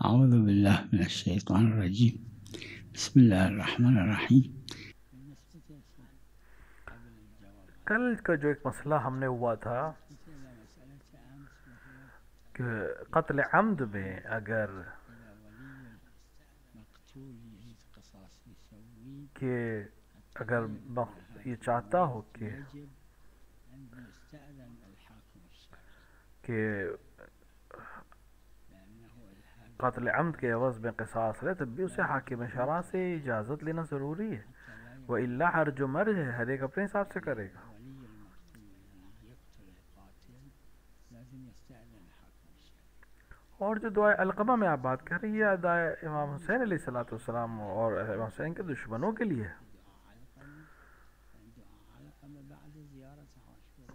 أعوذ بالله من الشيطان الرجيم. بسم الله الرحمن الرحیم. کل کا جو ایک مسئلہ ہم نے ہوا تھا کہ قتل عمد میں اگر کہ اگر یہ چاہتا ہو کہ قتل عمد کے عوض میں قصاص ہے تب بھی اسے حاکم شرع سے اجازت لینا ضروری ہے، وَإِلَّا ہر جو مرج ہے ہر ایک اپنے حساب سے کرے گا۔ اور جو دعائے علقمہ میں آپ بات کر رہی ہے دعائے امام حسین علیہ السلام اور امام حسین کے دشمنوں کے لیے،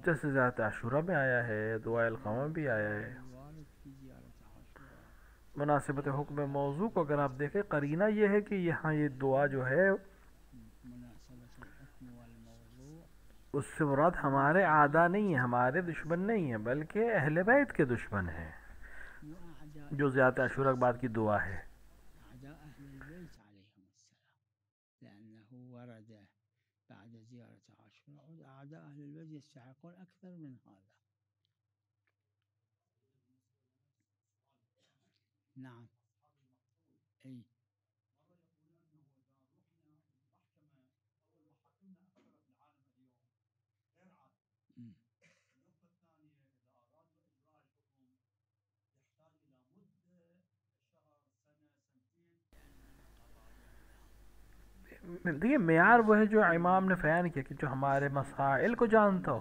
جیسے زیارت عاشورہ میں آیا ہے، دعائے علقمہ بھی آیا ہے۔ مناسبت حکم موضوع کو اگر آپ دیکھیں قرینہ یہ ہے کہ یہاں یہ دعا جو ہے اس سے مراد ہمارے اعداء نہیں ہیں، ہمارے دشمن نہیں ہیں، بلکہ اہل بیت کے دشمن ہیں، جو زیارت عاشورہ کے بعد کی دعا ہے۔ نعم. أي. دیکھیے معیار وہ ہے جو امام نے بیان کیا کہ جو ہمارے مسائل کو جانتا ہو۔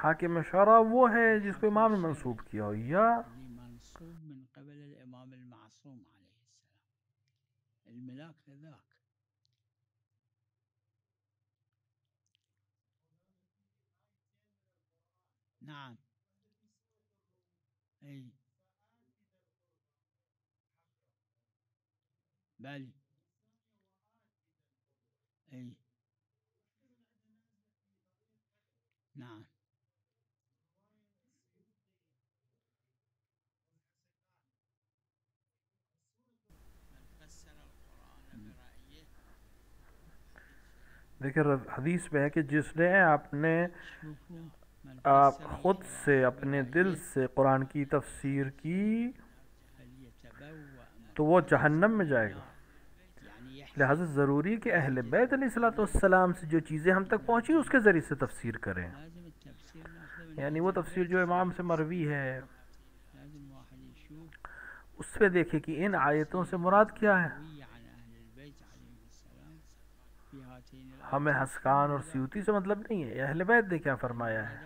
حاکم شرع وہ ہے جس کو امام نے منصوب کیا ہو، یا منصوب من قبل الإمام المعصوم عليه السلام، الملاك لذاك. نعم. أي. بل. أي. نعم. دیکھیں حدیث میں ہے کہ جس نے اپنے خود سے اپنے دل سے قرآن کی تفسیر کی تو وہ جہنم میں جائے گا۔ لہذا ضروری کہ اہل بیت علیہ الصلوۃ والسلام سے جو چیزیں ہم تک پہنچی اس کے ذریعے سے تفسیر کریں، یعنی وہ تفسیر جو امام سے مروی ہے اس پہ دیکھیں کہ ان آیتوں سے مراد کیا ہے۔ ہمیں حسکان اور سیوطی سے مطلب نہیں ہے، اہل بیت نے کیا فرمایا ہے۔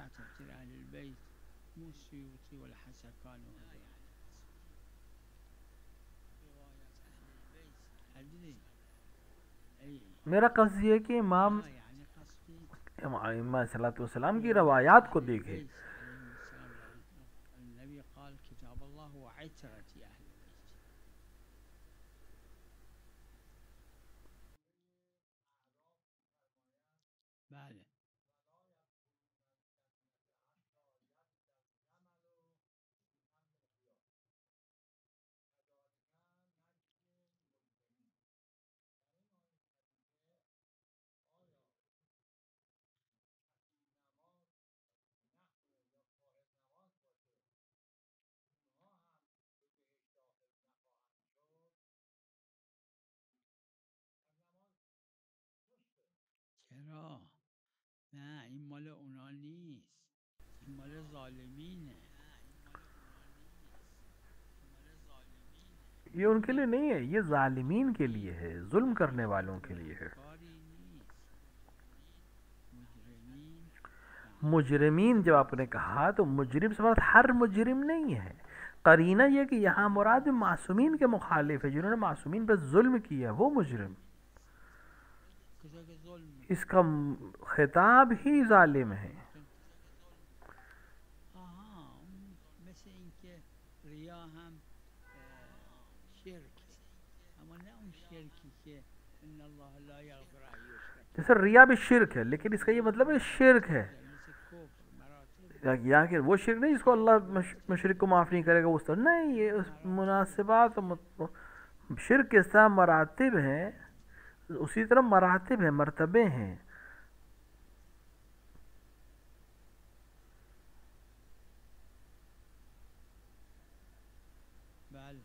میرا قصد یہ ہے کہ امام علیہ السلام کی روایات کو دیکھے۔ چرا؟ نه این مال اونا نیست، این مال ظالمینه. یہ ان کے لیے نہیں ہے، یہ ظالمین کے لیے ہے، ظلم کرنے والوں کے لیے ہے۔ مجرمین جب آپ نے کہا تو مجرم سے مراد ہر مجرم نہیں ہے، قرینہ یہ کہ یہاں مراد معصومین کے مخالف ہے، جنہوں نے معصومین پر ظلم کیا وہ مجرم، اس کا خطاب ہی ظالم ہے۔ مثل اینکه ریا هم شرک، اما نه اون شرکی که ان الله لا یغفر ان یشرک. جیسے ریا بھی شرک ہے لیکن اس کا یہ مطلب ہے شرک ہے، یا کہ وہ شرک نہیں جس کو اللہ مشرک کو معاف نہیں کرے گا، اس طرح نہیں، یہ اس مناسبات شرک کے ساتھ مراتب ہیں، اسی طرح مراتب ہیں، مرتبے ہیں. بله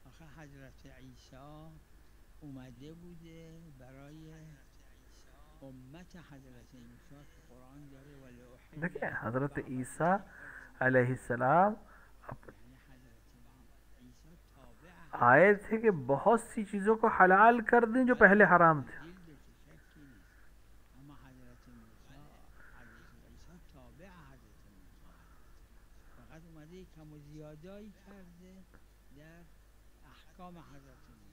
آخه حضرت عیسی اومده بوده برای امت حضرت موسی که قرآن داره ولی احل دیکھیں لكم حضرت بعض عیسیٰ الذي علیہ السلام یعنی حضرت عیسی تابع آئے حضرت تھے کہ بہت سی چیزوں کو حلال کر دیں جو پہلے حرام تھے. تبدیل بشه شکی نیست، اما حضرت موسی حضرت عیسی تابع حضرت موسی فقط اومده کم و زیادایی کرده در احکام حضرت موسی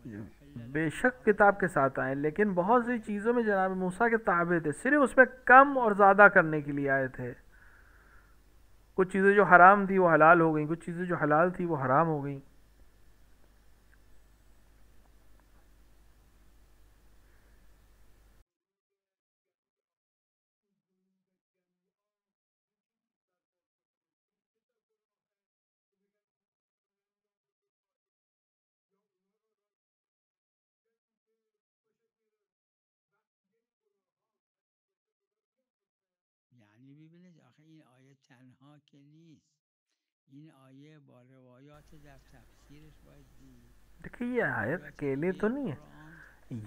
ولی احل بے لكم شک بعض کتاب کے ساتھ آئے، لیکن بہت سی چیزوں میں جناب موسیٰ کے تابع تھے، صرف اس میں کم اور زیادہ کرنے کے لیے آئے تھے. کچھ چیزیں جو حرام تھی وہ حلال ہو گئیں، کچھ چیزیں جو حلال تھی وہ حرام ہو گئیں. یعنی ببینید آخه این آیه تنها که نیست، این آیه با روایات در تفسیرش باید دید. دیکھیے یہ آیت روایات اکیلے دیگه تو نہیں ہے، قرآن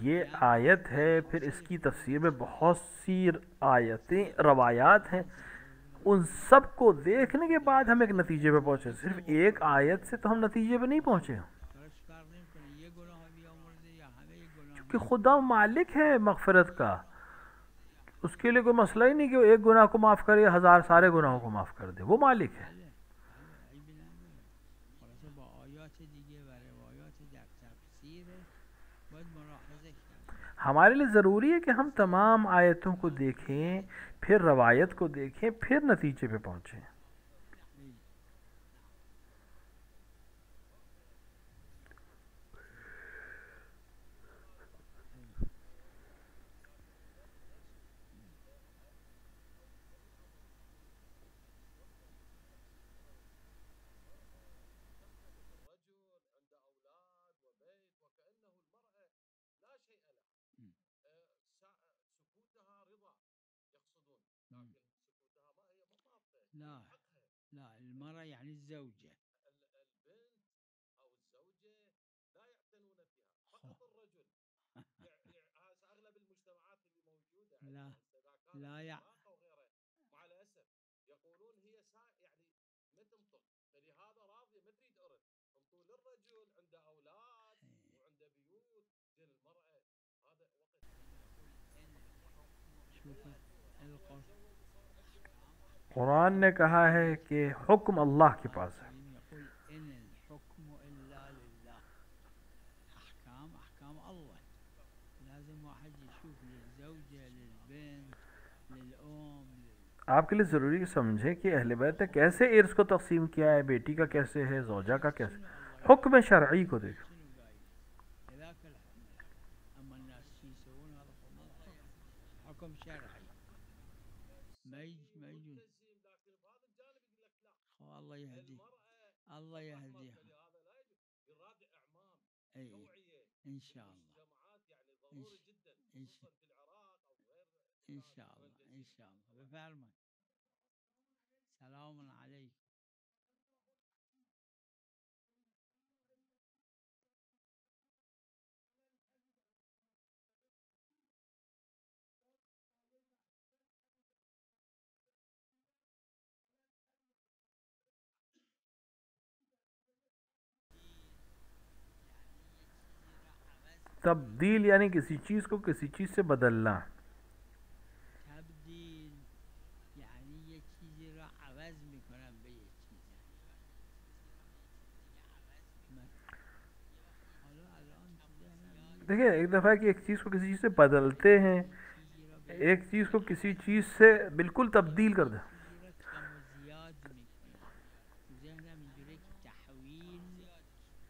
یہ در آیت ہے، پھر اس تفاسیر کی قرآن تفسیر میں بہت سی آیتیں تفسیر روایات ہیں. ان سب کو دیکھنے کے بعد ہم ایک نتیجے پہ پہنچے، صرف میتونه ایک مختلف آیت سے تو ہم نتیجے پہ نہیں پہنچے، براش فرق نمیکنه یه گناه بیامرزه یا همه کیونکہ گناهان. خدا مالک ہے مغفرت کا، اس کے لیے کوئی مسئلہ ہی نہیں کہ وہ ایک گناہ کو معاف کرے یا ہزار سارے گناہوں کو معاف کر دے، وہ مالک ہے. بله بله عیبی نداره، خلاصه با آیات دیگه و روایات در تفسیرش باید ملاحظه کرد. ہمارے لیے ضروری ہے کہ ہم تمام آیتوں کو دیکھیں، پھر روایت کو دیکھیں، پھر نتیجے پہ پہنچیں. ای ای ام. ام. لا لا المرأة يعني الزوجة. خب. لا لا يع... شوف القرآن قرآن نے کہا ہے کہ حکم اللہ کے پاس ہے. يقول إن الحكم إلا لله، أحكام أحكام الله، لازم واحد يشوف للزوجة للبنت للأم آپ کے لیے ضروری ہے سمجھیں کہ اہل بیت نے کیسے ارث کو تقسیم کیا ہے، بیٹی کا کیسے ہے، زوجہ کا کیسے، شنو الله حکم يقول شرعی کو دیکھ. شنو قايل هذاك أما الناس شو يسوون هذا حكم شرعي ما يجوز. خو الله يهديه الله يهديه. اي ان شاء الله ان شاء الله ان شاء الله بفرمایید. سلام علیکم. تبدیل یعنی کسی چیز کو کسی چیز سے بدلنا. تبدیل یعنی یه چیزی را عوض میکنم به یه چیز. حالا الان تو ذهنم دیکھیں ایک دفعہ کہ ایک چیز کو کسی چیز سے بدلتے ہیں، یه چیزی را به ایک چیز کو کسی چیز سے بالکل تبدیل کر دیں. چیزی را کم و زیاد میکنیم. تو ذهنم اینجوریه که تحویل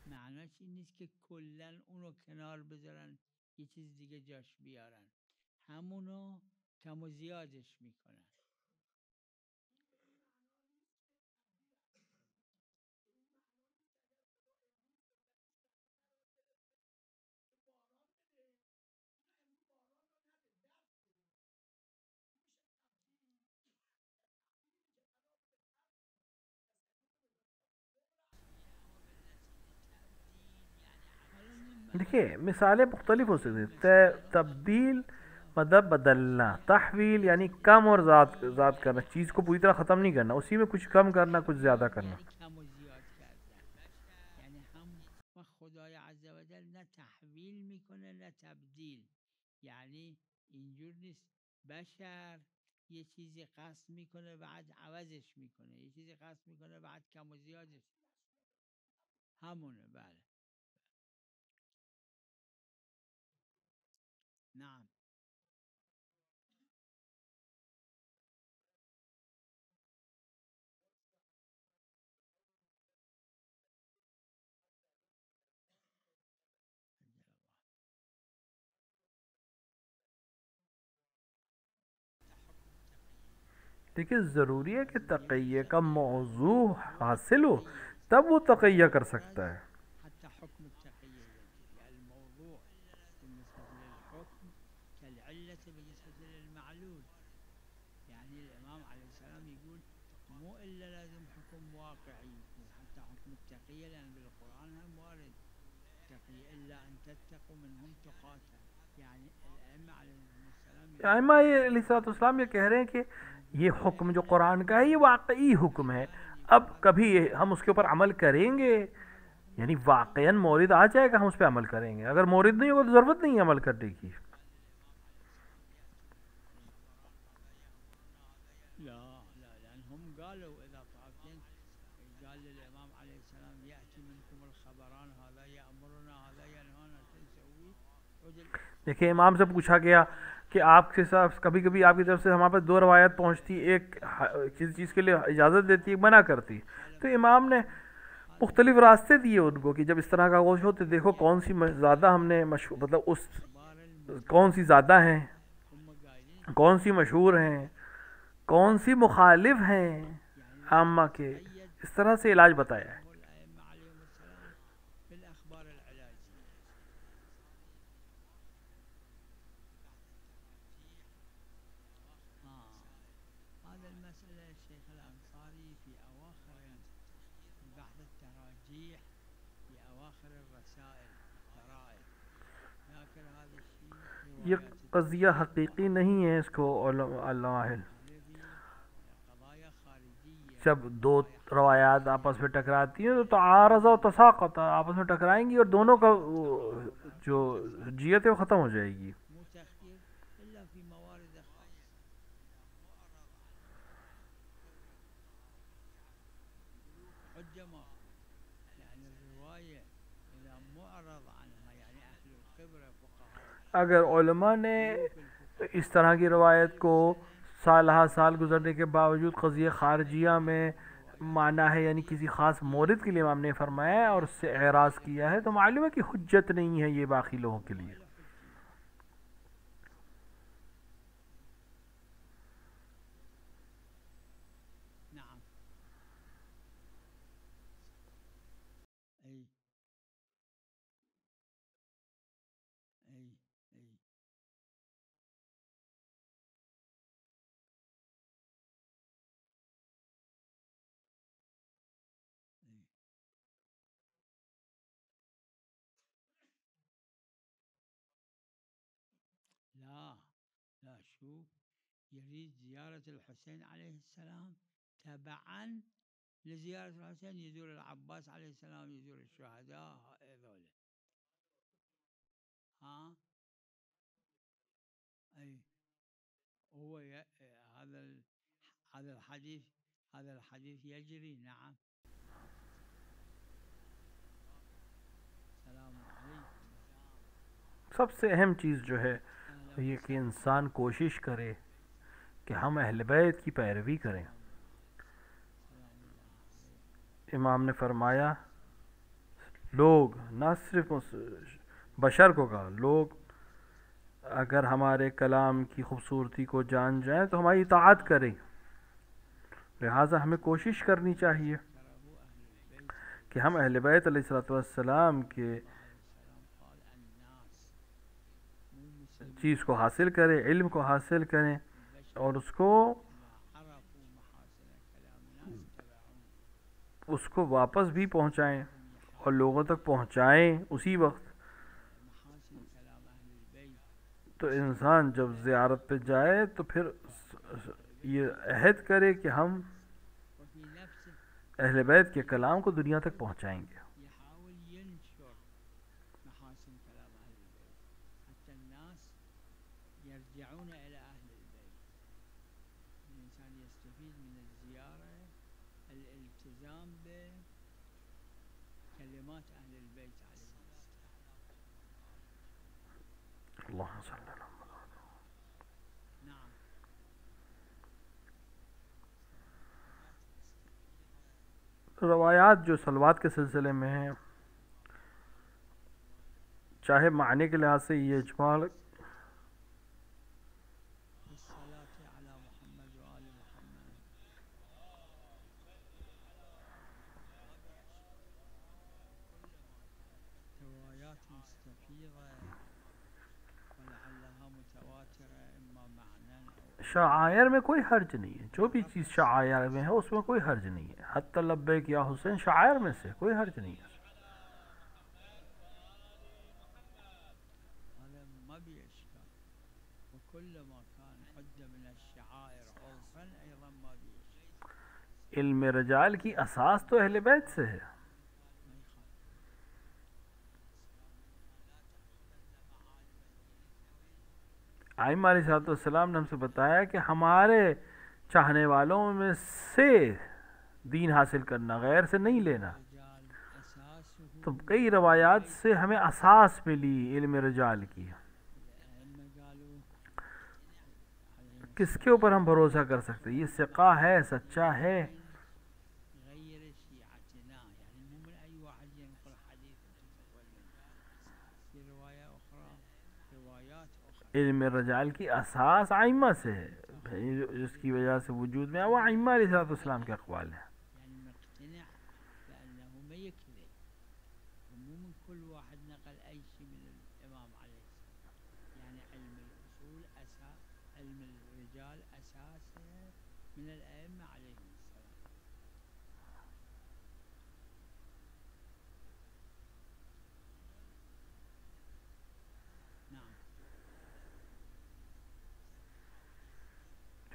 معناش این نیست که کلا اونو کنار بذارن یه چیز دیگه جاش بیارن، همونو کم و زیادش میکنن. دیکھیے مثالیں مختلف ہو سکتی ہیں. تبدیل مطلب بدلنا، تحویل یعنی کم اور زیادہ کرنا، چیز کو پوری طرح ختم نہیں کرنا، اسی میں کچھ کم کرنا کچھ زیادہ کرنا. یعنی کم و زیاد کردن، یعنی هم و خدای عزوجل نه تحویل میکنه نه تبدیل. یعنی اینجور نیست بشر یه چیزی قصد میکنه بعد عوضش میکنه، یه چیزی قصد میکنه بعد کم و زیادش همونه. بله نعم. دیکھیے ضروری ہے کہ تقیہ کا موضوع حاصل ہو تب وہ تقیہ کر سکتا ہے. حتى حكم التقية يجري الموضوع بالنسبة للحكم كالعلة بالنسبة للمعلول. يعني الإمام عليه السلام يقول مو إلا لازم حكم واقعي يكون حتى حكم التقية، لأن بالقرآن هم وارد تقية إلا أن تتقوا منهم تقاتا. يعني الأئمة عليهم السلام ائمہ علیہ السلام یہ کہہ رہے ہیں کہ یہ حکم جو قرآن کا ہے یہ واقعی حکم ہے، اب کبھی ہم اس کے اوپر عمل کریں گے، یعنی واقعاً مورد آ جائے گا ہم اس پہ عمل کریں گے، اگر مورد نہیں ہوگا تو ضرورت نہیں ہے عمل کرنے کی. لا لا، لأن هم قالوا إذا طافتين قال للإمام عليه السلام يأتي منكم الخبران هذا يأمرنا هذا ينهانا تنسوي عدل. دیکھیں امام سے پوچھا گیا کہ آپ کے ساتھ کبھی کبھی آپ کی طرف سے ہمارے پاس دو روایت پہنچتی، ایک کسی چیز کے لیے اجازت دیتی ایک منع کرتی، تو امام نے مختلف راستے دیے ان کو کہ جب اس طرح کا غوش ہو تو دیکھو کون سی زیادہ ہم نے مطلب اس کون سی زیادہ ہیں، هم قايلين کون سی مشہور ہیں، کون سی مخالف ہیں عامہ کے، اس طرح سے علاج بتایا ہے. الأئمة عليهم السلام في الأخبار العلاجية. هذا المسألة الشيخ الأنصاري في أواخر بعد التراجيح في أواخر الرسائل الفرائض ذاكر هذا الشيء. یہ قضیہ حقیقی نہیں ہے، اس کو علامہ قضايا خارجية جب دو روایات آپس میں ٹکراتی ہیں تو تعارض و تساقط آپس میں ٹکرائیں گی اور دونوں کا جو حجیت ہے وہ ختم ہو جائے گی. مو تخيير إلا في موارد خاصة. حجة ما يعني الرواية إذا معرض عنها يعني أهل الخبرة فقهاء اگر علماء نے اس طرح کی روایت کو سالہ سال گزرنے کے باوجود قضیہ خارجیہ میں مانا ہے، یعنی کسی خاص مورد کے لیے امام نے فرمایا ہے اور اس سے اعراض کیا ہے، تو معلوم ہے کہ حجت نہیں ہے یہ باقی لوگوں کے لیے. نعم. أي أي أي أي. لا لا، شوف يريد زيارة الحسين عليه السلام تبعا لزيارة الحسين، يزور العباس عليه السلام، يزور الشهداء هذول. ها أي هو هذا الحديث، هذا الحديث يجري. نعم. السلام عليكم. سب سے اہم چیز جو ہے یہ کہ انسان کوشش کرے کہ ہم اہل بیت کی پیروی کریں. امام نے فرمایا لوگ نہ صرف بشر کو کہا، لوگ اگر ہمارے کلام کی خوبصورتی کو جان جائیں تو ہماری اطاعت کریں. لہٰذا ہمیں کوشش کرنی چاہیے کہ ہم اہل بیت علیہ السلام کے چیز کو حاصل کریں، علم کو حاصل کریں اور اس کو واپس بھی پہنچائیں اور لوگوں تک پہنچائیں اسی وقت. تو انسان جب زیارت پہ جائے تو پھر یہ عہد کرے کہ ہم اہل بیت کے کلام کو دنیا تک پہنچائیں گے. اللہ صلی اللہ. روایات جو صلوات کے سلسلے میں ہیں، چاہے معنی کے لحاظ سے یہ اجمال شعائر میں کوئی حرج نہیں ہے. جو بھی چیز شعائر میں ہے اس میں کوئی حرج نہیں ہے. حتی لبیک یا حسین شعائر میں سے کوئی حرج نہیں ہے. علم رجال کی اساس تو اہل بیت سے ہے. ائمہ علیہ السلام نے ہم سے بتایا کہ ہمارے چاہنے والوں میں سے دین حاصل کرنا، غیر سے نہیں لینا. تو کئی روایات سے ہمیں اساس ملی علم رجال کی. کس کے اوپر ہم بھروسہ کر سکتے؟ یہ ثقہ ہے، سچا ہے. علم رجال کی اساس ائمہ سے ہے، جس کی وجہ سے وجود میں وہ ائمہ علیہ السلام کے اقوال ہیں.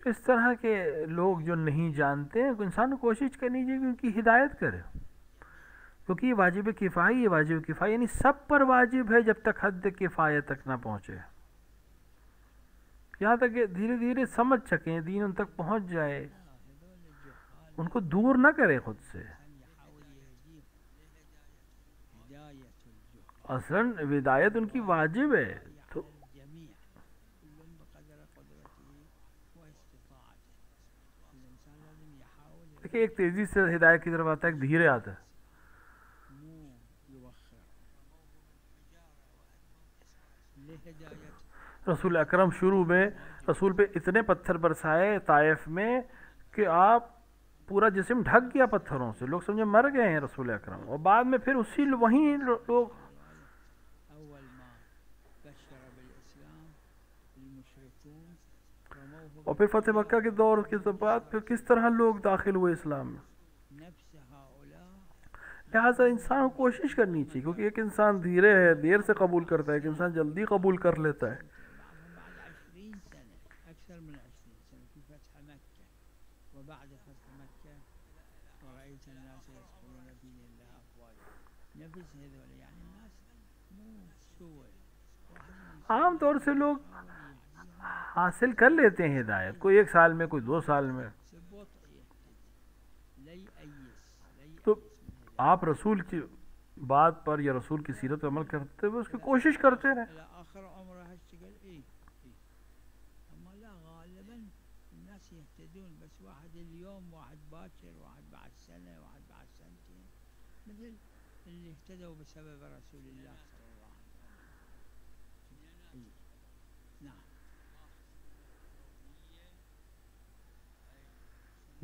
اس طرح کے لوگ جو نہیں جانتے ہیں، انسان کو کوشش کرنی چاہیے کہ ان کی ہدایت کرے، کیونکہ یہ واجب کفائی ہے. واجب کفائی یعنی سب پر واجب ہے جب تک حد کفایہ تک نہ پہنچے، یہاں تک کہ دھیرے دھیرے سمجھ سکیں، دین ان تک پہنچ جائے، ان کو دور نہ کرے خود سے. اصلاً ہدایت ان کی واجب ہے. دیکھیں ایک تیزی سے ہدایت کی طرف آتا ہے، ایک دھیرے آتا ہے. رسول اکرم شروع میں رسول پہ اتنے پتھر برسائے طائف میں کہ آپ پورا جسم ڈھک گیا پتھروں سے، لوگ سمجھے مر گئے ہیں رسول اکرم. اور بعد میں پھر وہیں لوگ اور پھر فتح مکہ کے دور کے بعد پھر کس طرح لوگ داخل ہوئے اسلام میں. لہٰذا انسان کو کوشش کرنی چاہیے، کیونکہ ایک انسان دھیرے ہے، دیر سے قبول کرتا ہے، ایک انسان جلدی قبول کر لیتا ہے. عام طور سے لوگ حاصل کر لیتے ہیں ہدایت، کوئی 1 سال میں، کوئی 2 سال میں. تو آپ رسول کی بات پر یا رسول کی سیرت پر عمل کرتے ہوئے اس کی کوشش کرتے رہیں.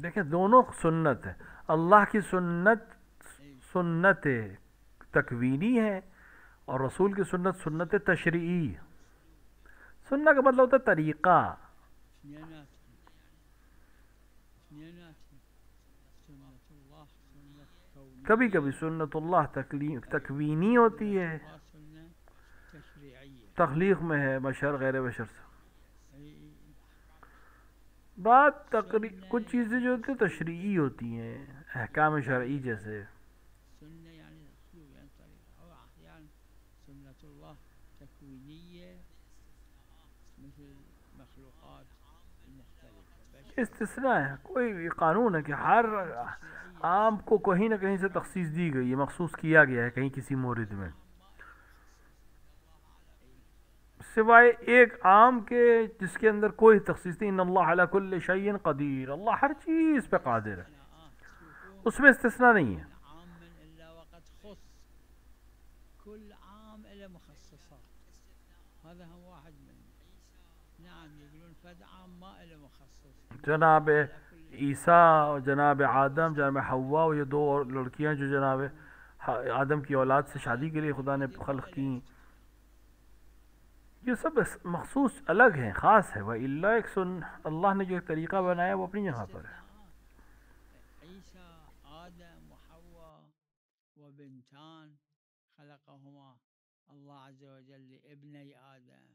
دیکھیں دونوں سنت ہے. اللہ کی سنت تکوینی ہے اور رسول کی سنت تشریعی. سنت کا مطلب ہوتا ہے طریقہ. کبھی کبھی سنت اللہ تکوینی ہوتی ہے، تخلیق میں ہے بشر غیر بشر سے. کچھ چیزیں جو ہوتی ہیں تشریعی ہوتی ہیں، احکام شرعی جیسے. استثناء ہے، کوئی قانون ہے کہ ہر عام کو کہیں نہ کہیں سے تخصیص دی گئی ہے، مخصوص کیا گیا ہے کہیں کسی مورد میں، سوائے ایک عام کے جس کے اندر کوئی تخصیص نہیں. ان اللہ علی کل شیء قدیر، اللہ ہر چیز پہ قادر ہے، اس میں استثناء نہیں ہے. جناب عیسیٰ اور جناب آدم، جناب حوا، یہ دو اور لڑکیاں جو جناب آدم کی اولاد سے شادی کے لیے خدا نے خلق کی، یہ سب مخصوص الگ ہیں، خاص ہے. وَإِلَّا اللہ نے جو ایک طریقہ بنایا وہ اپنی جگہ پر ہے. آدم وحوا وبنتان خلقهما الله عز وجل لابني آدم.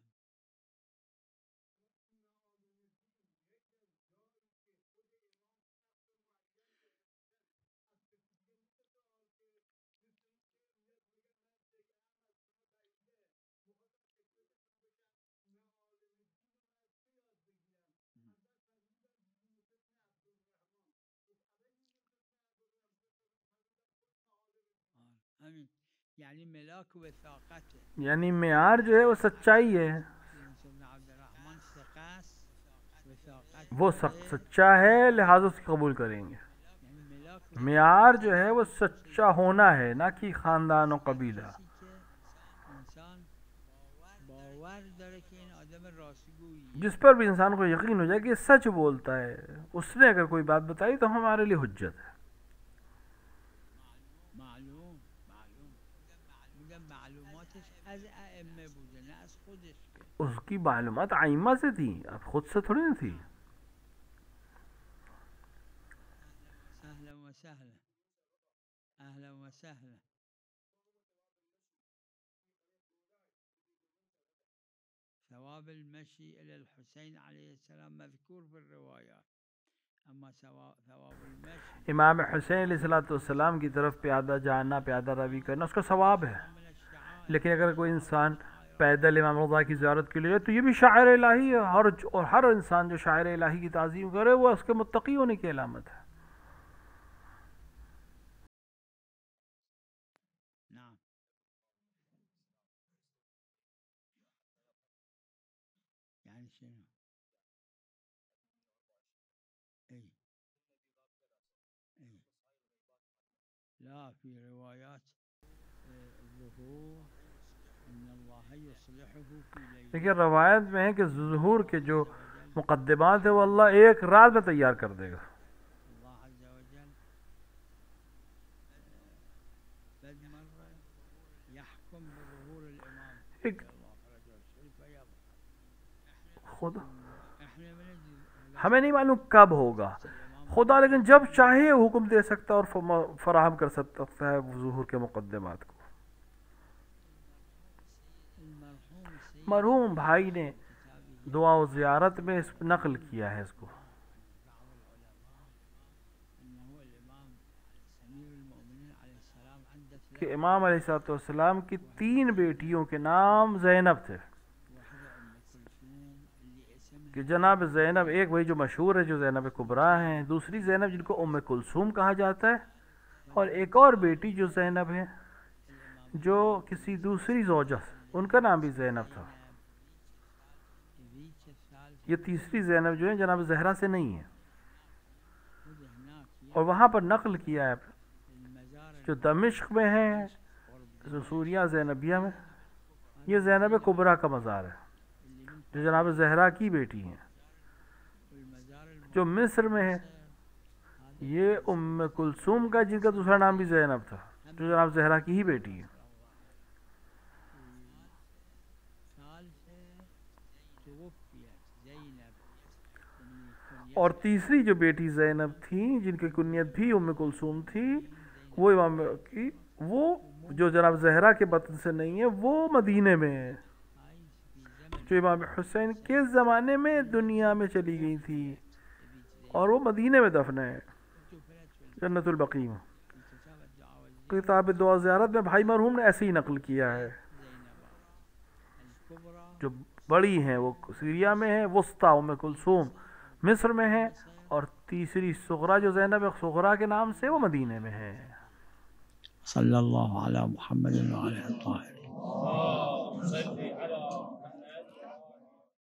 یعنی ملاک وثاقت ہے، یعنی معیار جو ہے وہ سچائی ہے، وہ سچا ہے لہذا اس کی قبول کریں گے. معیار جو ہے وہ سچا ہونا ہے، نہ کہ خاندان و قبیلہ. جس پر بھی انسان کو یقین ہو جائے کہ یہ سچ بولتا ہے، اس نے اگر کوئی بات بتائی تو ہمارے لیے حجت ہے. اس کی معلومات ائمہ سے تھی، اب خود سے تھوڑی نہ تھی. اهلا وسهلا. ثواب المشي الى الحسين عليه السلام مذکور في الروایات، اما ثواب المشي امام حسین علیہ السلام کی طرف پیادہ جانا، پیادہ روی کرنا، اس کا ثواب ہے. لیکن اگر کوئی انسان پیدل امام رضا کی زیارت کے لیے تو یہ بھی شاعر الہی ہے، اور ہر انسان جو شاعر الہی کی تعظیم کرے وہ اس کے متقی ہونے کی علامت ہے. لا في روایات ظهور ان اللہ یصلحه فی لیل. دیکھیے روایت میں ہے کہ ظہور کے جو مقدمات ہیں وہ اللہ ایک رات میں تیار کر دے گا. اللہ عز وجل بد مرہ یحکم بظہور الامام خدا ہمیں نہیں معلوم کب ہوگا خدا، لیکن جب چاہے حکم دے سکتا ہے اور فراہم کر سکتا ہے ظہور کے مقدمات کو. مرحوم بھائی نے دعا و زیارت میں اس نقل کیا ہے اس کو. کہ امام علیہ السلام کی 3 بیٹیوں کے نام زینب تھے، کہ جناب زینب ایک وہی جو مشہور ہے جو زینب کبریٰ ہیں، دوسری زینب جن کو ام کلثوم کہا جاتا ہے، اور ایک اور بیٹی جو زینب ہے جو کسی دوسری زوجہ سے، ان کا نام بھی زینب تھا. یہ تیسری زینب جو ہے جناب زہرا سے نہیں ہے. اور وہاں پر نقل کیا ہے جو دمشق میں ہے، جو سوریہ زینبیہ میں، یہ زینب کبریٰ کا مزار ہے جو جناب زہرا کی بیٹی ہیں. جو مصر میں ہے یہ ام کلثوم کا جن کا دوسرا نام بھی زینب تھا، جو جناب زہرا کی ہی بیٹی ہے. سال سے توفیت زینب، اور تیسری جو بیٹی زینب تھی جن کی کنیت بھی ام کلثوم تھی، وہ امام کی، وہ جو جناب زہرا کے بطن سے نہیں ہے، وہ مدینے میں ہے، جو امام حسین کے زمانے میں دنیا میں چلی گئی تھی اور وہ مدینے میں دفن ہے جنت البقیع میں. کتاب دعا زیارت میں بھائی مرحوم نے ایسے ہی نقل کیا ہے. جو بڑی ہیں وہ سیریا میں ہے، وسطی ام کلثوم مصر میں ہے، اور تیسری صغرا جو زینب صغرا کے نام سے وہ مدینے میں ہے. صلی اللہ علی محمد وعلی الطاہرین.